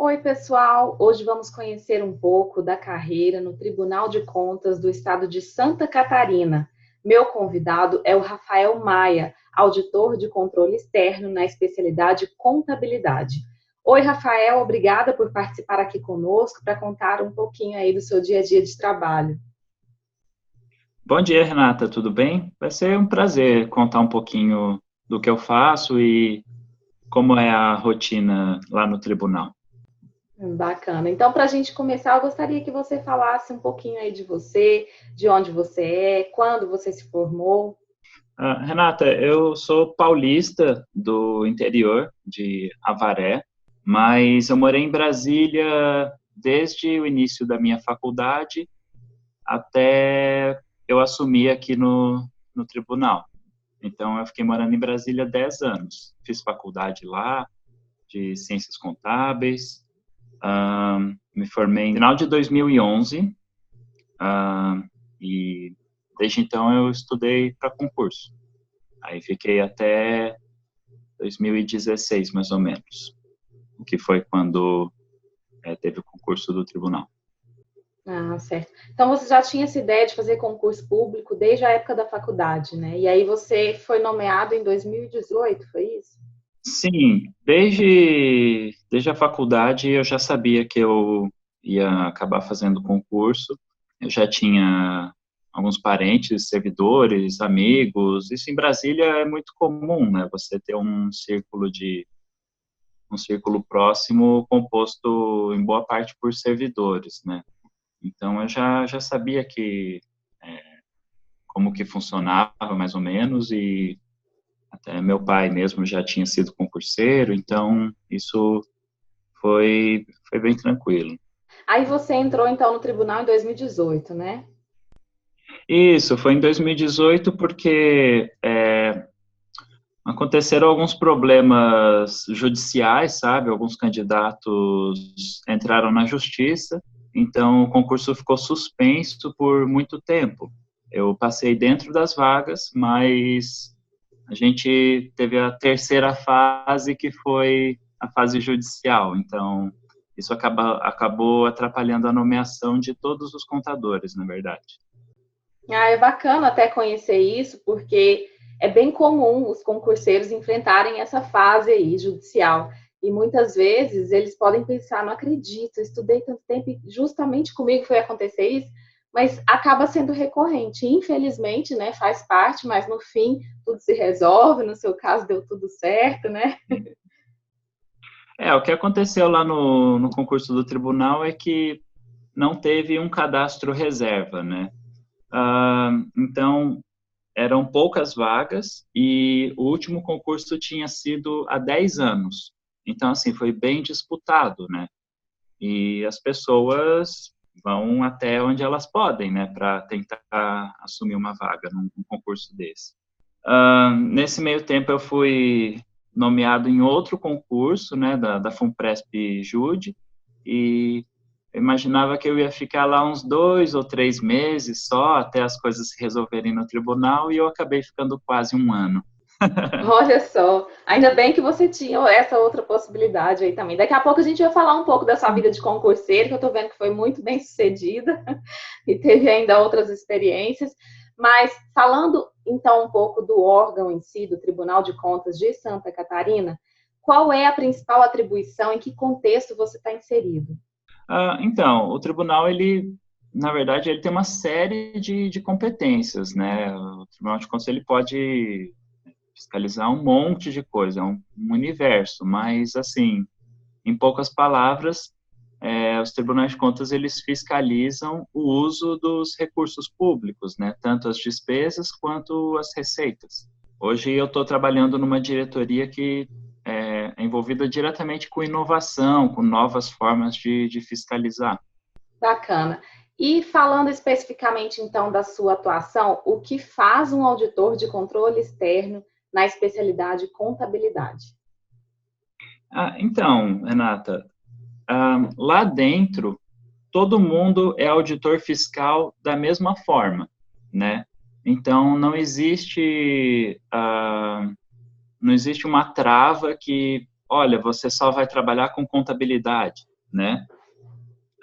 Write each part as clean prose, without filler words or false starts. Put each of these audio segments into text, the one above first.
Oi, pessoal! Hoje vamos conhecer um pouco da carreira no Tribunal de Contas do Estado de Santa Catarina. Meu convidado é o Rafael Maia, auditor de controle externo na especialidade Contabilidade. Oi, Rafael, obrigada por participar aqui conosco para contar um pouquinho aí do seu dia a dia de trabalho. Bom dia, Renata, tudo bem? Vai ser um prazer contar um pouquinho do que eu faço e como é a rotina lá no tribunal. Bacana. Então, para a gente começar, eu gostaria que você falasse um pouquinho aí de você, de onde você é, quando você se formou. Renata, eu sou paulista do interior de Avaré, mas eu morei em Brasília desde o início da minha faculdade até eu assumir aqui no tribunal. Então, eu fiquei morando em Brasília 10 anos. Fiz faculdade lá de ciências contábeis. Me formei no final de 2011 e desde então eu estudei para concurso. Aí fiquei até 2016, mais ou menos, o que foi quando teve o concurso do tribunal. Ah, certo. Então você já tinha essa ideia de fazer concurso público desde a época da faculdade, né? E aí você foi nomeado em 2018, foi isso? Sim, desde a faculdade eu já sabia que eu ia acabar fazendo concurso. Eu já tinha alguns parentes, servidores, amigos. Isso em Brasília é muito comum, né? Você ter um círculo próximo composto em boa parte por servidores, né? Então eu já sabia que como que funcionava mais ou menos e até meu pai mesmo já tinha sido concurseiro, então isso foi bem tranquilo. Aí você entrou então no tribunal em 2018, né? Isso, foi em 2018 porque aconteceram alguns problemas judiciais, sabe? Alguns candidatos entraram na justiça, então o concurso ficou suspenso por muito tempo. Eu passei dentro das vagas, mas a gente teve a terceira fase, que foi a fase judicial. Então, isso acabou atrapalhando a nomeação de todos os contadores, na verdade. Ah, é bacana até conhecer isso, porque é bem comum os concurseiros enfrentarem essa fase aí judicial. E muitas vezes eles podem pensar, não acredito, estudei tanto tempo e justamente comigo foi acontecer isso, mas acaba sendo recorrente. Infelizmente, né, faz parte, mas no fim tudo se resolve, no seu caso deu tudo certo, né? O que aconteceu lá no concurso do tribunal é que não teve um cadastro reserva, né? Então, eram poucas vagas e o último concurso tinha sido há 10 anos. Então, assim, foi bem disputado, né? E as pessoas vão até onde elas podem, né, para tentar assumir uma vaga num concurso desse. Nesse meio tempo, eu fui nomeado em outro concurso, né, da FUNPRESP Jude, e eu imaginava que eu ia ficar lá uns 2 ou 3 meses só, até as coisas se resolverem no tribunal, e eu acabei ficando quase um ano. Olha só, ainda bem que você tinha essa outra possibilidade aí também. Daqui a pouco a gente vai falar um pouco da sua vida de concurseiro, que eu estou vendo que foi muito bem sucedida e teve ainda outras experiências. Mas falando então um pouco do órgão em si, do Tribunal de Contas de Santa Catarina, qual é a principal atribuição, em que contexto você está inserido? Então, o tribunal, ele, na verdade, ele tem uma série de competências, né? O Tribunal de Contas, ele pode fiscalizar um monte de coisa, um universo, mas, assim, em poucas palavras, os tribunais de contas, eles fiscalizam o uso dos recursos públicos, né? Tanto as despesas quanto as receitas. Hoje eu estou trabalhando numa diretoria que é envolvida diretamente com inovação, com novas formas de fiscalizar. Bacana. E falando especificamente então da sua atuação, o que faz um auditor de controle externo na especialidade contabilidade? Então, Renata, lá dentro, todo mundo é auditor fiscal da mesma forma, né? Então, não existe uma trava que olha, você só vai trabalhar com contabilidade, né?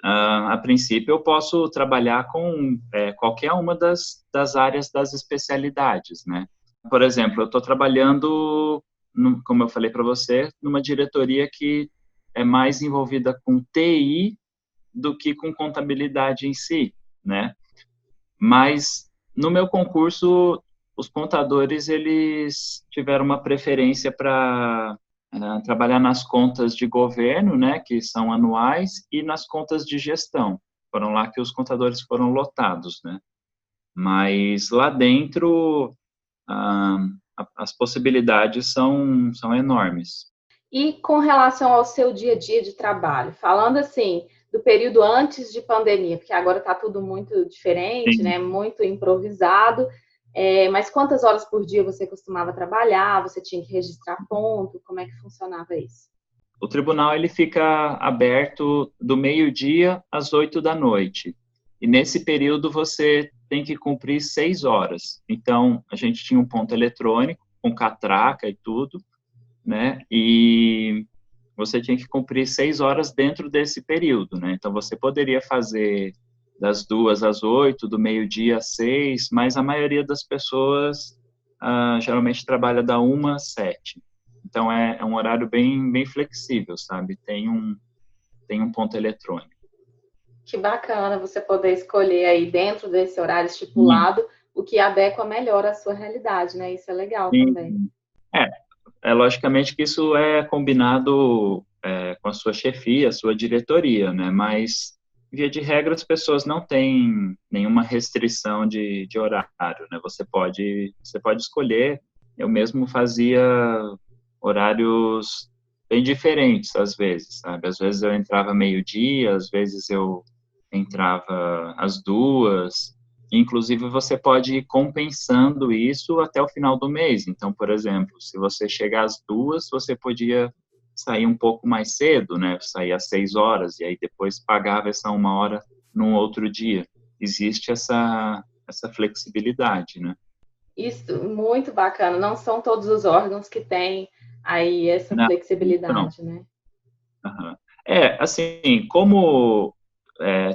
A princípio, eu posso trabalhar com qualquer uma das áreas das especialidades, né? Por exemplo, eu estou trabalhando, como eu falei para você, numa diretoria que é mais envolvida com TI do que com contabilidade em si, né? Mas no meu concurso, os contadores eles tiveram uma preferência para trabalhar nas contas de governo, né, que são anuais, e nas contas de gestão. Foram lá que os contadores foram lotados, né? Mas lá dentro ah, as possibilidades são enormes. E com relação ao seu dia a dia de trabalho, falando assim, do período antes de pandemia, porque agora está tudo muito diferente, Sim. né? Muito improvisado. Mas quantas horas por dia você costumava trabalhar? Você tinha que registrar ponto? Como é que funcionava isso? O tribunal ele fica aberto do meio-dia às 8 da noite. E nesse período você tem que cumprir 6 horas. Então, a gente tinha um ponto eletrônico com catraca e tudo, né? E você tinha que cumprir 6 horas dentro desse período, né? Então, você poderia fazer das 2 às 8, do meio-dia às 6, mas a maioria das pessoas geralmente trabalha da 1 às 7. Então, é um horário bem flexível, sabe? Tem um ponto eletrônico. Que bacana você poder escolher aí dentro desse horário Sim, estipulado o que adequa melhor à sua realidade, né? Isso é legal também. sim. É, logicamente que isso é combinado com a sua chefia, a sua diretoria, né? Mas, via de regra, as pessoas não têm nenhuma restrição de horário, né? Você pode escolher. Eu mesmo fazia horários bem diferentes, às vezes, sabe? Às vezes eu entrava meio-dia, às vezes eu entrava às 2. Inclusive, você pode ir compensando isso até o final do mês. Então, por exemplo, se você chegar às 2, você podia sair um pouco mais cedo, né? Sair às 6 horas, e aí depois pagava essa 1 hora num outro dia. Existe essa flexibilidade, né? Isso, muito bacana. Não são todos os órgãos que têm aí essa Não, não. flexibilidade, né? Aham. Assim, como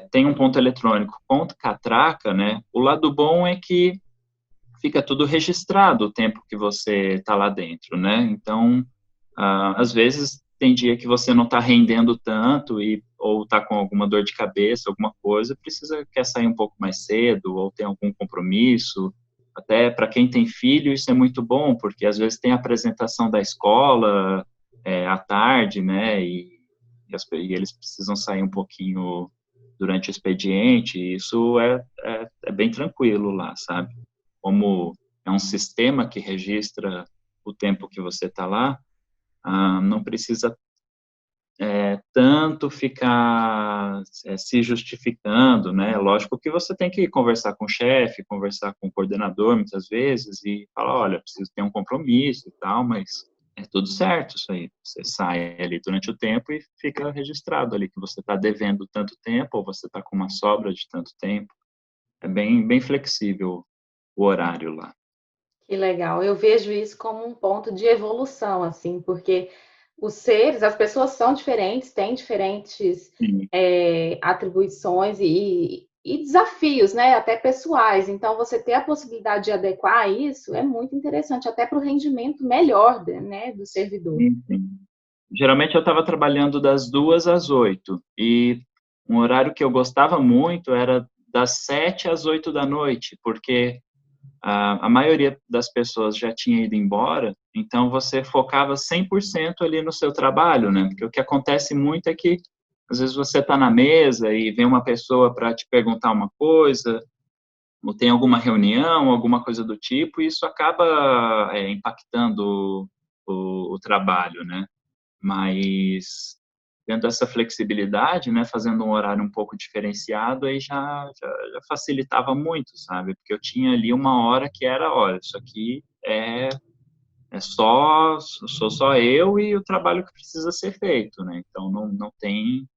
tem um ponto eletrônico com catraca, né? O lado bom é que fica tudo registrado o tempo que você está lá dentro, né? Então, às vezes tem dia que você não está rendendo tanto ou está com alguma dor de cabeça, alguma coisa, quer sair um pouco mais cedo ou tem algum compromisso. Até para quem tem filho isso é muito bom, porque às vezes tem a apresentação da escola à tarde, né? E eles precisam sair um pouquinho durante o expediente. E isso é bem tranquilo lá, sabe? Como é um sistema que registra o tempo que você está lá, não precisa tanto ficar se justificando, né? Lógico que você tem que conversar com o chefe, conversar com o coordenador muitas vezes e falar, olha, preciso ter um compromisso e tal, mas é tudo certo isso aí. Você sai ali durante o tempo e fica registrado ali que você está devendo tanto tempo ou você está com uma sobra de tanto tempo. É bem flexível o horário lá. Que legal. Eu vejo isso como um ponto de evolução, assim, porque os seres, as pessoas são diferentes, têm diferentes Sim, atribuições e desafios, né? Até pessoais. Então, você ter a possibilidade de adequar isso é muito interessante, até para o rendimento melhor, né, do servidor. sim, sim. Geralmente eu estava trabalhando das 2 às 8 e um horário que eu gostava muito era das 7 às 8 da noite, porque a maioria das pessoas já tinha ido embora, então você focava 100% ali no seu trabalho, né? Porque o que acontece muito é que às vezes você está na mesa e vem uma pessoa para te perguntar uma coisa, ou tem alguma reunião, alguma coisa do tipo, e isso acaba impactando o trabalho, né? Mas tendo essa flexibilidade, né, fazendo um horário um pouco diferenciado, aí já facilitava muito, sabe? Porque eu tinha ali 1 hora que era, olha, isso aqui sou só eu e o trabalho que precisa ser feito, né? Então não tem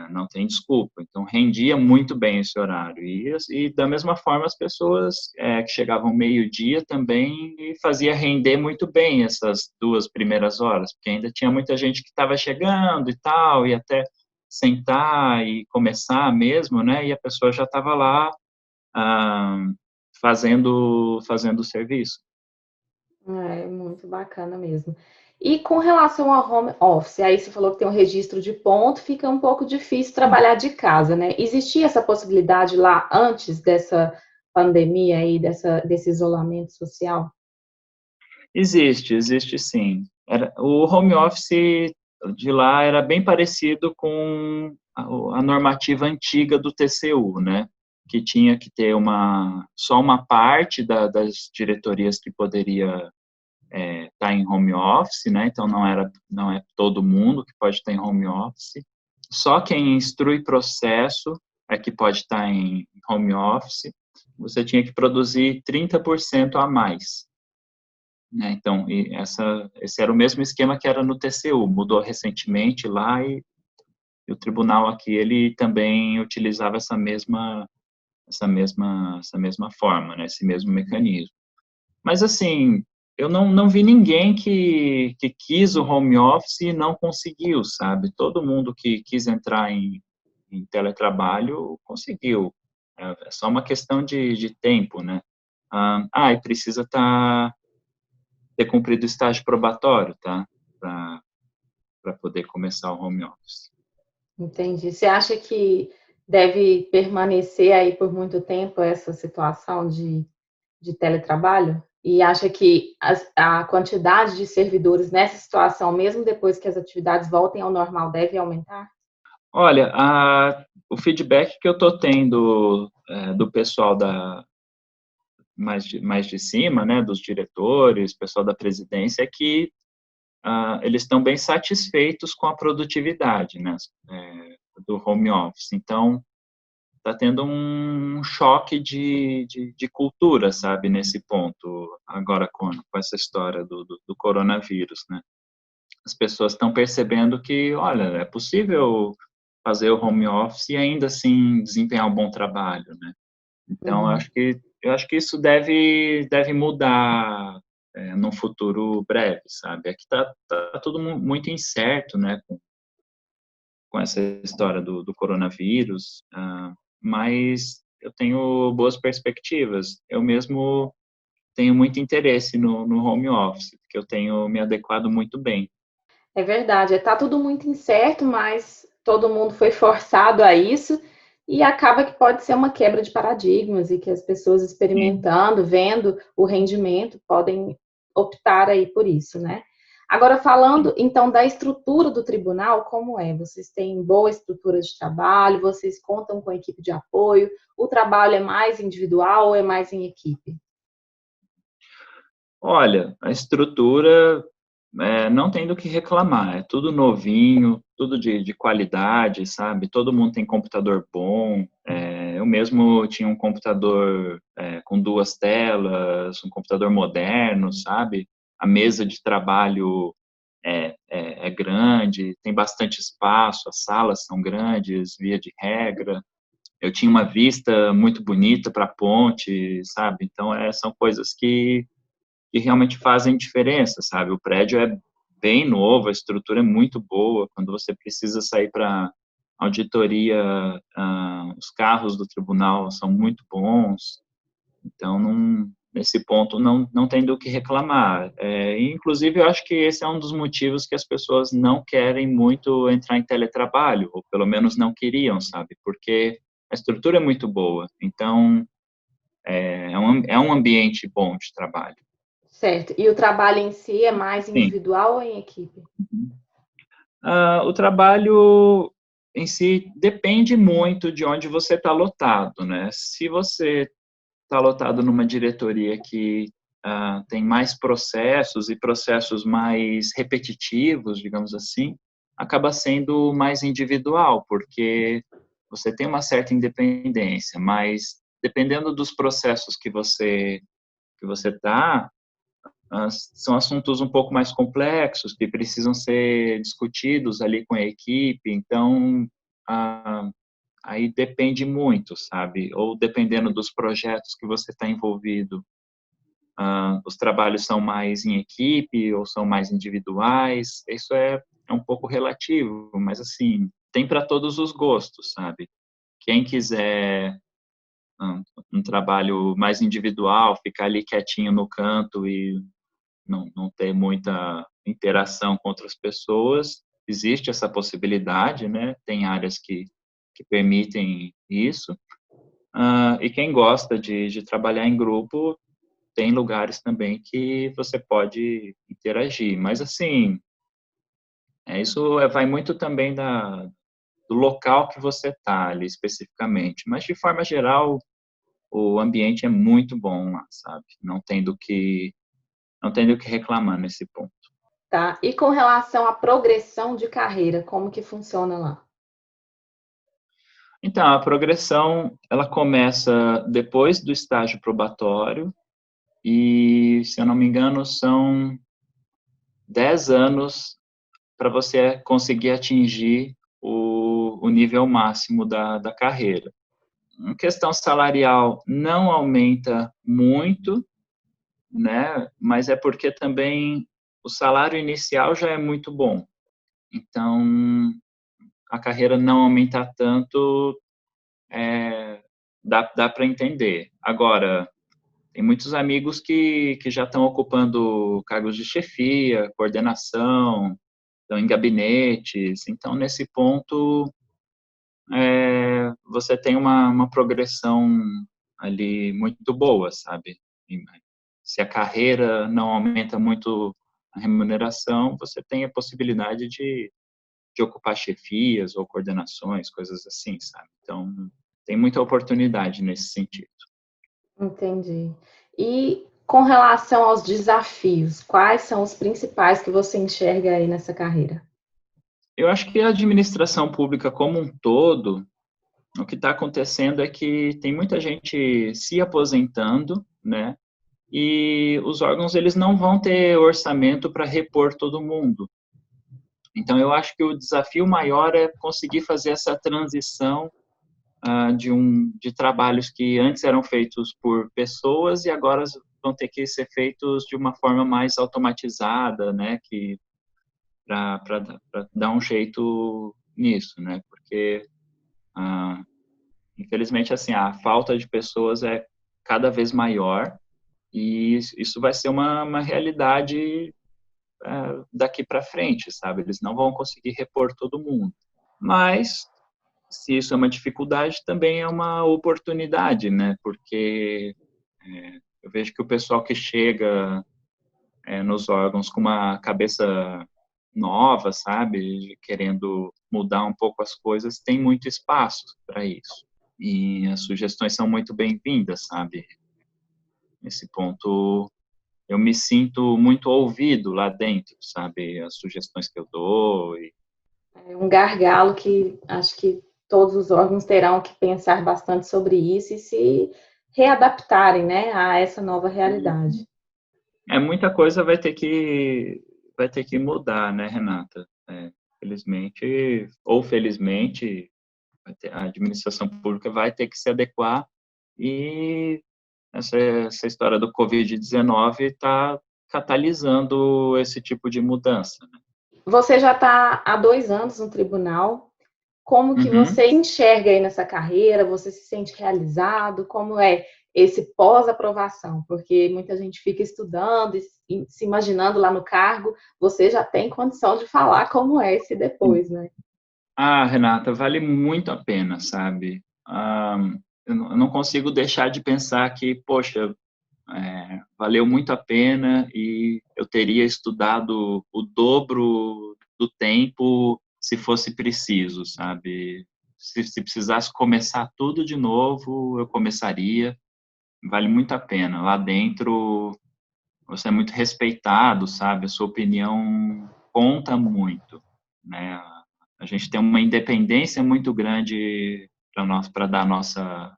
Não tem desculpa. Então, rendia muito bem esse horário. E da mesma forma, as pessoas que chegavam meio-dia também fazia render muito bem essas 2 primeiras horas, porque ainda tinha muita gente que estava chegando e tal, e até sentar e começar mesmo, né? E a pessoa já estava lá fazendo o serviço. É muito bacana mesmo. E com relação ao home office, aí você falou que tem um registro de ponto, fica um pouco difícil trabalhar de casa, né? Existia essa possibilidade lá antes dessa pandemia aí, desse isolamento social? Existe sim. O home office de lá era bem parecido com a normativa antiga do TCU, né? Que tinha que ter só uma parte das diretorias que poderia estar em home office, né? Então não é todo mundo que pode estar em home office. Só quem instrui processo é que pode estar em home office. Você tinha que produzir 30% a mais, né? Então, esse era o mesmo esquema que era no TCU, mudou recentemente lá e o tribunal aqui ele também utilizava essa mesma forma, né? Esse mesmo mecanismo. Mas assim, eu não vi ninguém que quis o home office e não conseguiu, sabe? Todo mundo que quis entrar em teletrabalho conseguiu. É só uma questão de tempo, né? E precisa ter cumprido o estágio probatório, tá? Para poder começar o home office. Entendi. Você acha que deve permanecer aí por muito tempo essa situação de teletrabalho? E acha que a quantidade de servidores nessa situação, mesmo depois que as atividades voltem ao normal, deve aumentar? Olha, o feedback que eu estou tendo do pessoal mais de cima, né, dos diretores, pessoal da presidência, é que eles estão bem satisfeitos com a produtividade, né, do home office. Então, está tendo um choque de cultura, sabe, nesse ponto, agora com essa história do coronavírus, né. As pessoas estão percebendo que, olha, é possível fazer o home office e ainda assim desempenhar um bom trabalho, né. Então, Uhum. eu acho que isso deve mudar num futuro breve, sabe. Aqui tá tudo muito incerto, né, com essa história do coronavírus, mas eu tenho boas perspectivas. Eu mesmo tenho muito interesse no home office, porque eu tenho me adequado muito bem. É verdade, está tudo muito incerto, mas todo mundo foi forçado a isso e acaba que pode ser uma quebra de paradigmas e que as pessoas Sim. experimentando, vendo o rendimento, podem optar aí por isso, né? Agora, falando então da estrutura do tribunal, como é? Vocês têm boa estrutura de trabalho, vocês contam com equipe de apoio, o trabalho é mais individual ou é mais em equipe? Olha, a estrutura não tem do que reclamar, é tudo novinho, tudo de qualidade, sabe? Todo mundo tem computador bom. Eu mesmo tinha um computador com 2 telas, um computador moderno, sabe? A mesa de trabalho é grande, tem bastante espaço, as salas são grandes, via de regra. Eu tinha uma vista muito bonita para a ponte, sabe? Então, são coisas que realmente fazem diferença, sabe? O prédio é bem novo, a estrutura é muito boa. Quando você precisa sair para auditoria, os carros do tribunal são muito bons. Então, nesse ponto, não tem do que reclamar. Inclusive, eu acho que esse é um dos motivos que as pessoas não querem muito entrar em teletrabalho, ou pelo menos não queriam, sabe? Porque a estrutura é muito boa. Então, é um ambiente bom de trabalho. Certo. E o trabalho em si é mais Sim. individual ou em equipe? O trabalho em si depende muito de onde você está lotado, né? Se você está lotado numa diretoria que tem mais processos e processos mais repetitivos, digamos assim, acaba sendo mais individual, porque você tem uma certa independência, mas dependendo dos processos que você está, são assuntos um pouco mais complexos que precisam ser discutidos ali com a equipe, então aí depende muito, sabe? Ou dependendo dos projetos que você está envolvido, os trabalhos são mais em equipe ou são mais individuais. Isso é um pouco relativo, mas assim, tem para todos os gostos, sabe? Quem quiser um trabalho mais individual, ficar ali quietinho no canto e não ter muita interação com outras pessoas, existe essa possibilidade, né? Tem áreas que permitem isso. E quem gosta de trabalhar em grupo, tem lugares também que você pode interagir. Mas, assim, vai muito também do local que você está ali especificamente. Mas, de forma geral, o ambiente é muito bom lá, sabe? Não tem do que reclamar nesse ponto. Tá? E com relação à progressão de carreira, como que funciona lá? Então, a progressão, ela começa depois do estágio probatório e, se eu não me engano, são 10 anos para você conseguir atingir o nível máximo da carreira. Em questão salarial, não aumenta muito, né? Mas é porque também o salário inicial já é muito bom. Então, a carreira não aumentar tanto, dá para entender. Agora, tem muitos amigos que já estão ocupando cargos de chefia, coordenação, estão em gabinetes. Então, nesse ponto, você tem uma progressão ali muito boa, sabe? Se a carreira não aumenta muito a remuneração, você tem a possibilidade de ocupar chefias ou coordenações, coisas assim, sabe? Então, tem muita oportunidade nesse sentido. Entendi. E com relação aos desafios, quais são os principais que você enxerga aí nessa carreira? Eu acho que a administração pública como um todo, o que está acontecendo é que tem muita gente se aposentando, né? E os órgãos eles não vão ter orçamento para repor todo mundo. Então eu acho que o desafio maior é conseguir fazer essa transição de trabalhos que antes eram feitos por pessoas e agora vão ter que ser feitos de uma forma mais automatizada, né? Que para dar um jeito nisso, né? Porque infelizmente assim a falta de pessoas é cada vez maior e isso vai ser uma realidade daqui para frente, sabe? Eles não vão conseguir repor todo mundo. Mas, se isso é uma dificuldade, também é uma oportunidade, né? Porque eu vejo que o pessoal que chega nos órgãos com uma cabeça nova, sabe? Querendo mudar um pouco as coisas, tem muito espaço para isso. E as sugestões são muito bem-vindas, sabe? Nesse ponto, eu me sinto muito ouvido lá dentro, sabe? As sugestões que eu dou. É um gargalo que acho que todos os órgãos terão que pensar bastante sobre isso e se readaptarem, né, a essa nova realidade. Muita coisa vai ter que mudar, né, Renata? Felizmente ou felizmente, a administração pública vai ter que se adequar e essa história do Covid-19 está catalisando esse tipo de mudança, né? Você já está há 2 anos no tribunal. Como que Uhum. você enxerga aí nessa carreira? Você se sente realizado? Como é esse pós-aprovação? Porque muita gente fica estudando e se imaginando lá no cargo. Você já tem condição de falar como é esse depois, né? Renata, vale muito a pena, sabe? Eu não consigo deixar de pensar que, poxa, valeu muito a pena e eu teria estudado o dobro do tempo se fosse preciso, sabe? Se precisasse começar tudo de novo, eu começaria. Vale muito a pena. Lá dentro, você é muito respeitado, sabe? A sua opinião conta muito, né? A gente tem uma independência muito grande para dar nossa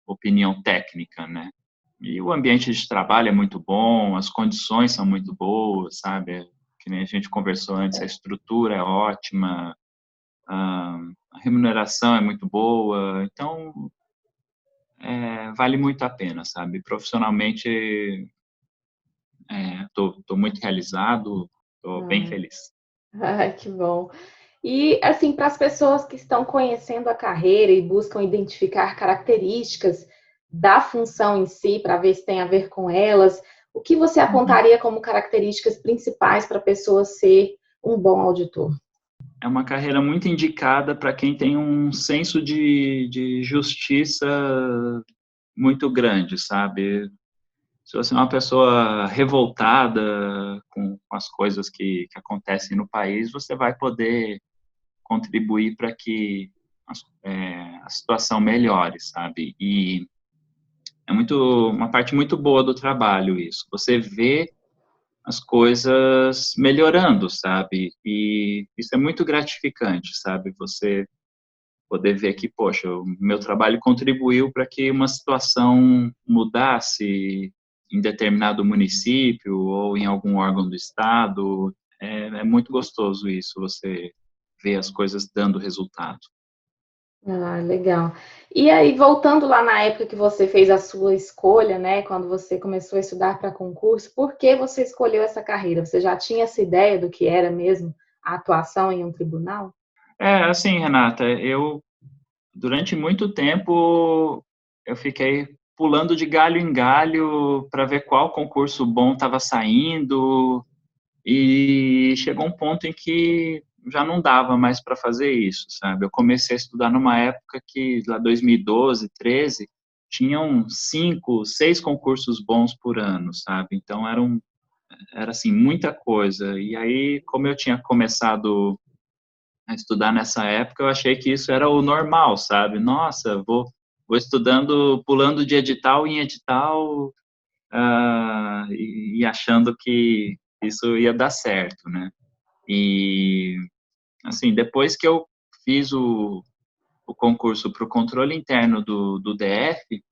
opinião técnica, né? E o ambiente de trabalho é muito bom, as condições são muito boas, sabe? Que nem a gente conversou antes, a estrutura é ótima, a remuneração é muito boa, então vale muito a pena, sabe? Profissionalmente, tô muito realizado, tô bem Ai, feliz. ai, que bom. E, assim, para as pessoas que estão conhecendo a carreira e buscam identificar características da função em si, para ver se tem a ver com elas, o que você Uhum. apontaria como características principais para a pessoa ser um bom auditor? É uma carreira muito indicada para quem tem um senso de justiça muito grande, sabe? Se você é uma pessoa revoltada com as coisas que acontecem no país, você vai poder contribuir para que a situação melhore, sabe? E é uma parte muito boa do trabalho isso. Você vê as coisas melhorando, sabe? E isso é muito gratificante, sabe? Você poder ver que, poxa, o meu trabalho contribuiu para que uma situação mudasse em determinado município ou em algum órgão do estado. É muito gostoso isso, você ver as coisas dando resultado. Ah, legal. E aí, voltando lá na época que você fez a sua escolha, né, quando você começou a estudar para concurso, por que você escolheu essa carreira? Você já tinha essa ideia do que era mesmo a atuação em um tribunal? Assim, Renata, durante muito tempo, eu fiquei pulando de galho em galho para ver qual concurso bom estava saindo, e chegou um ponto em que já não dava mais para fazer isso, sabe? Eu comecei a estudar numa época que, lá 2012, 13, tinham 5, 6 concursos bons por ano, sabe? Então era assim, muita coisa. E aí, como eu tinha começado a estudar nessa época, eu achei que isso era o normal, sabe? Nossa, vou estudando, pulando de edital em edital, e achando que isso ia dar certo, né? E, assim, depois que eu fiz o concurso para o controle interno do DF,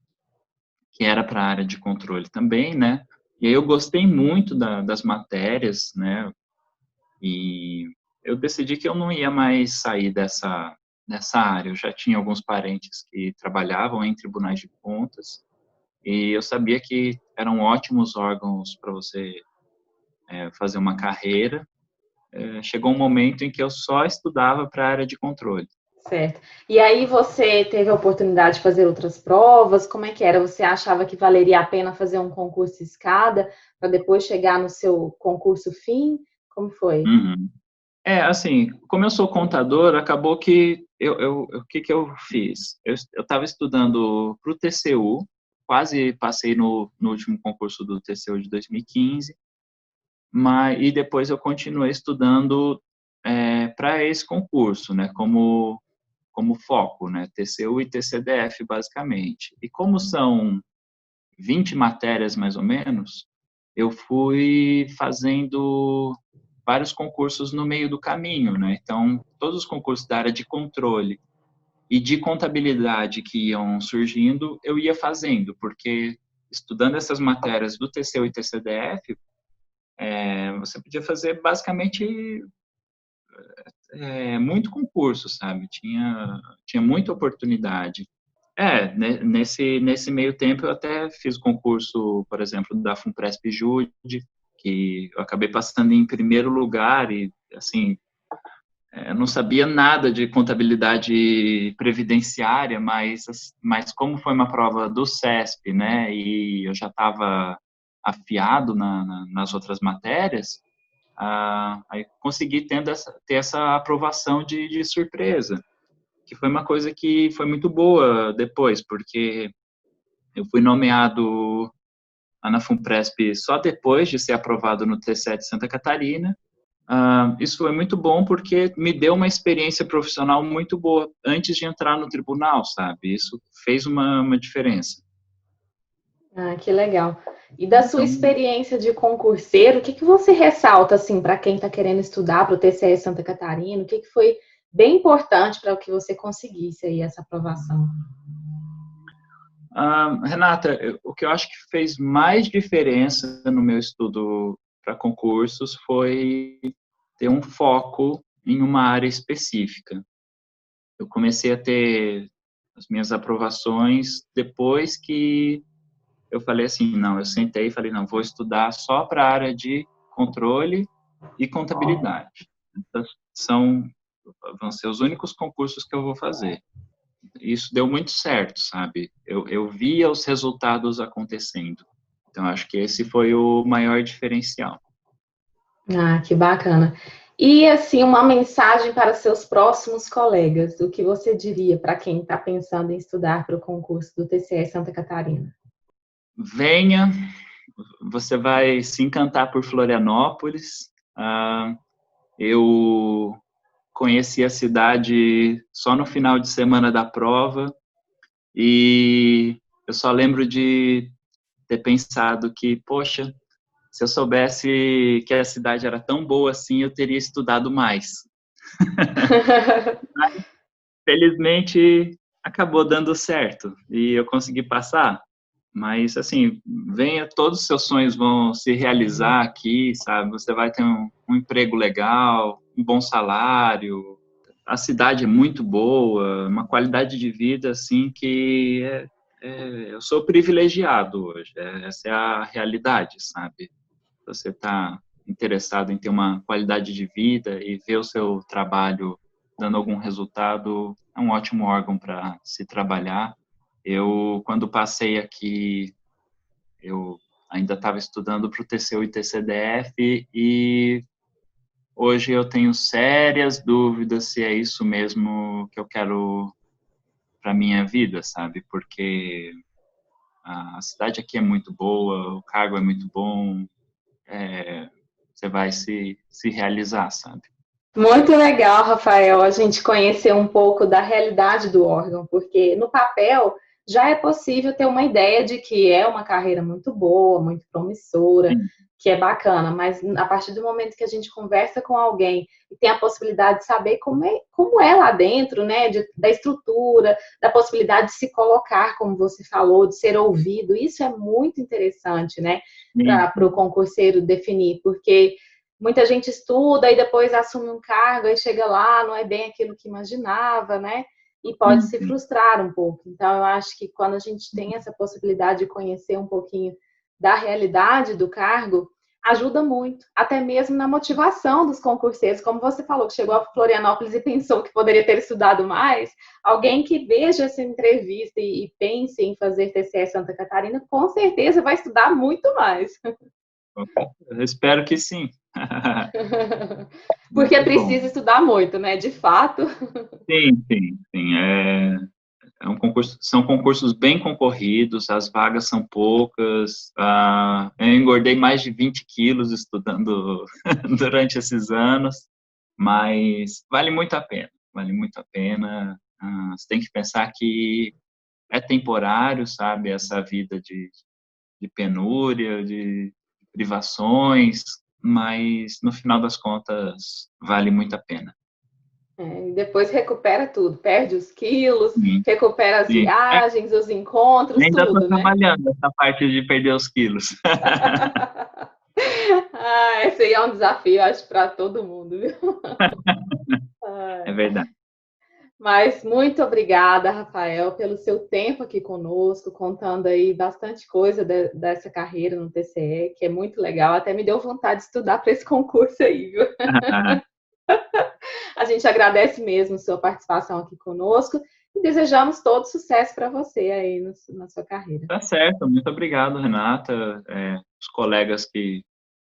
que era para a área de controle também, né? E aí eu gostei muito das matérias, né? E eu decidi que eu não ia mais sair dessa área. Eu já tinha alguns parentes que trabalhavam em tribunais de contas e eu sabia que eram ótimos órgãos para você fazer uma carreira. Chegou um momento em que eu só estudava para a área de controle. Certo. E aí você teve a oportunidade de fazer outras provas? Como é que era? Você achava que valeria a pena fazer um concurso escada para depois chegar no seu concurso fim? Como foi? Uhum. Assim, como eu sou contador, acabou que o que que eu fiz? Eu estava estudando para o TCU, quase passei no último concurso do TCU de 2015, e depois eu continuei estudando para esse concurso, né, como foco, né, TCU e TCDF, basicamente. E como são 20 matérias, mais ou menos, eu fui fazendo vários concursos no meio do caminho, né? Então, todos os concursos da área de controle e de contabilidade que iam surgindo, eu ia fazendo, porque estudando essas matérias do TCU e TCDF, você podia fazer basicamente muito concurso, sabe? Tinha muita oportunidade. Nesse meio tempo eu até fiz concurso, por exemplo, da Funpresp Jude, que eu acabei passando em primeiro lugar e, assim, eu não sabia nada de contabilidade previdenciária, mas como foi uma prova do CESP, né, e eu já estava afiado nas outras matérias, aí consegui ter essa aprovação de surpresa, que foi uma coisa que foi muito boa depois, porque eu fui nomeado na Funpresp só depois de ser aprovado no T7 Santa Catarina. Isso foi muito bom porque me deu uma experiência profissional muito boa antes de entrar no tribunal, sabe? Isso fez uma diferença. Ah, que legal. E da sua Então, experiência de concurseiro, o que que você ressalta assim para quem está querendo estudar para o TCE Santa Catarina? O que que foi bem importante para que você conseguisse aí essa aprovação? Renata, o que eu acho que fez mais diferença no meu estudo para concursos foi ter um foco em uma área específica. eu comecei a ter as minhas aprovações depois que eu falei assim, não, eu sentei e falei, não, vou estudar só para a área de controle e contabilidade. Então, vão ser os únicos concursos que eu vou fazer. Isso deu muito certo, sabe? Eu via os resultados acontecendo. Então, acho que esse foi o maior diferencial. Ah, que bacana. E, assim, uma mensagem para seus próximos colegas, o que você diria para quem está pensando em estudar para o concurso do TCE Santa Catarina? Venha, você vai se encantar por Florianópolis. Eu conheci a cidade só no final de semana da prova e eu só lembro de ter pensado que, poxa, se eu soubesse que a cidade era tão boa assim, eu teria estudado mais. Mas, felizmente, acabou dando certo e eu consegui passar. Mas, assim, venha, todos os seus sonhos vão se realizar aqui, sabe? Você vai ter um emprego legal, um bom salário, a cidade é muito boa, uma qualidade de vida, assim, que eu sou privilegiado hoje, essa é a realidade, sabe? Você está interessado em ter uma qualidade de vida e ver o seu trabalho dando algum resultado, é um ótimo órgão para se trabalhar. Eu, quando passei aqui, eu ainda estava estudando para o TCU e TCDF e hoje eu tenho sérias dúvidas se é isso mesmo que eu quero para minha vida, sabe? Porque a cidade aqui é muito boa, o cargo é muito bom, você vai se realizar, sabe? Muito legal, Rafael, a gente conhecer um pouco da realidade do órgão, porque no papel já é possível ter uma ideia de que é uma carreira muito boa, muito promissora, Sim, que é bacana, mas a partir do momento que a gente conversa com alguém e tem a possibilidade de saber como é lá dentro, né, da estrutura, da possibilidade de se colocar, como você falou, de ser ouvido, isso é muito interessante, né, sim, para o concurseiro definir, porque muita gente estuda e depois assume um cargo e chega lá, não é bem aquilo que imaginava, né? E pode sim, se sim. frustrar um pouco. Então, eu acho que quando a gente tem essa possibilidade de conhecer um pouquinho da realidade do cargo, ajuda muito, até mesmo na motivação dos concurseiros. Como você falou, que chegou a Florianópolis e pensou que poderia ter estudado mais, alguém que veja essa entrevista e pense em fazer TCE Santa Catarina, com certeza vai estudar muito mais. Eu espero que sim. Porque é Muito bom. preciso estudar muito, né? De fato. Sim, sim, sim. É um concurso, são concursos bem concorridos, as vagas são poucas. Eu engordei mais de 20 quilos estudando durante esses anos, mas vale muito a pena, vale muito a pena. Você tem que pensar que é temporário, sabe, essa vida de penúria, de privações, mas no final das contas vale muito a pena. E depois recupera tudo, perde os quilos, Sim, recupera as sim. viagens, os encontros, Ainda estou tudo, né? trabalhando essa parte de perder os quilos. Esse aí é um desafio, acho, para todo mundo, viu? É verdade. Mas muito obrigada, Rafael, pelo seu tempo aqui conosco, contando aí bastante coisa dessa carreira no TCE, que é muito legal. Até me deu vontade de estudar para esse concurso aí, viu? A gente agradece mesmo sua participação aqui conosco e desejamos todo sucesso para você aí na sua carreira. Tá certo. Muito obrigado, Renata. Os colegas que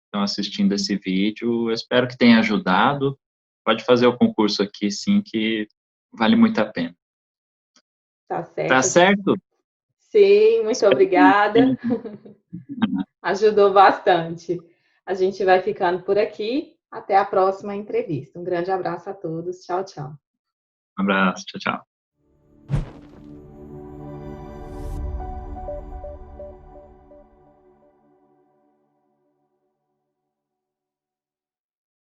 estão assistindo esse vídeo, eu espero que tenha ajudado. Pode fazer o concurso aqui, sim, que vale muito a pena. Tá Tá certo? certo? Sim, muito Espero que tenha obrigada. ajudado. Ajudou bastante. A gente vai ficando por aqui. Até a próxima entrevista. Um grande abraço a todos. Tchau, tchau. Um abraço. Tchau, tchau.